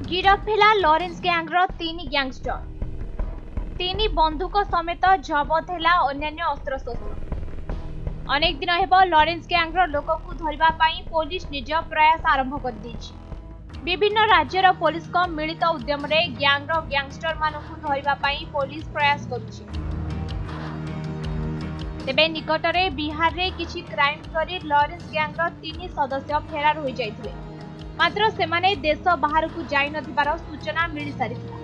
गिरफ है Lawrence गैंग्र 3 gangster. 3 बंधुक समेत जबत है अन्य अस्त्रशस्त्र। अनेक दिन हेब लॉरेंस गैंग्र लोक को धरबा पाई पुलिस निज प्रयास आरंभ कर दी। विभिन्न राज्यर पुलिस को मिलित उद्यम रे गैंग्र गैंगस्टर मानकु धरबा पाई पुलिस प्रयास करुछि। तेबे निकटरे बिहार रे किछि क्राइम करी लॉरेंस गैंग्र 3 सदस्य फेरार हो जाइथिले। मात्र सेमाने देश बाहर को जाई नथिबार सूचना मिली सारिथिला।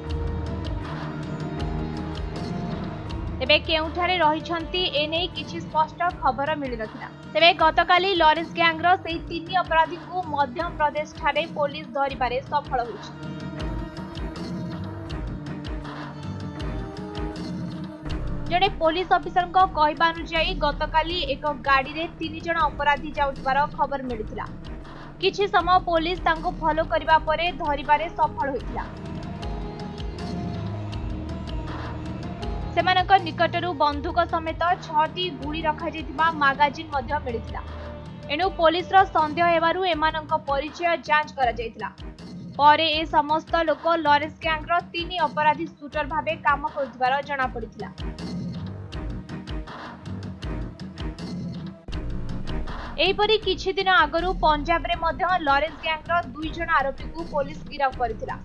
तेबे केउठारे रहिछंती एने किछि स्पष्ट खबर मिली नथिला। तेबे गतकाली लॉरेंस गैंग्र सेही 3 अपराधी को मध्य प्रदेश ठारे पुलिस धरिबारे सफल होइछि। जड़े पुलिस ऑफिसर को कहबा अनुसार गतकाली एक गाड़ी रे 3 जण अपराधी जाउथिबार खबर मिलिथिला। किछि समय पुलिस तांको फॉलो करिबा परे धरिबारे सफल होइथिला। सेमानक निकटरू बंधुक समेत 6टी गुली रखा जैतिबा मैगजीन मध्य मिलिथिला। एनु पुलिस रो संदेह हेबारु एमानक परिचय जांच करा जैतिला। परे ए समस्त लोक लॉरेंस गैंग्र 3 अपराधी शूटर भाबे काम करथिबार जणा पड़िथिला। एहीपरि किछि दिन आगरु पंजाब रे मध्य लॉरेंस गैंग्र 2 जण आरोपी को पुलिस गिरफ करथिला।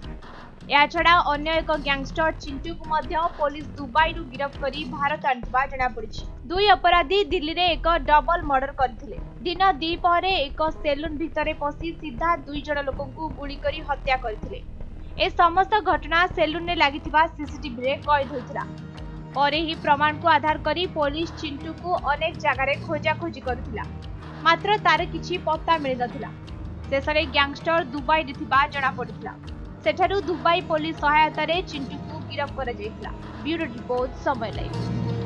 या छडा अन्य एक गैंगस्टर चिंटू को मध्य पुलिस दुबई रु गिरफ करी भारत आनिथिबा जणा पड़िछि। 2 अपराधी दिल्ली रे एक डबल मर्डर करथिले। दिन दीपहरे एक सेलून भितरे पसी सीधा 2 जण लोकंकु गुली करी हत्या करथिले। ए समस्त घटना सेलून ने लागिथिबा सीसीटीवी रे कैद होइथिला। परे ही प्रमाण को आधार करी पुलिस चिंटू को अनेक जगह रे खोजा खोजी करथिला। मात्र तार किछि पत्ता मिल नथिला। शेषरे गैंगस्टर दुबई रे थिबा जणा पड़िथिला। सेठारु दुबई पुलिस सहायता रे चिंटू को गिरफ करा जायतिला। ब्यूरो रिपोर्ट समय लाइव।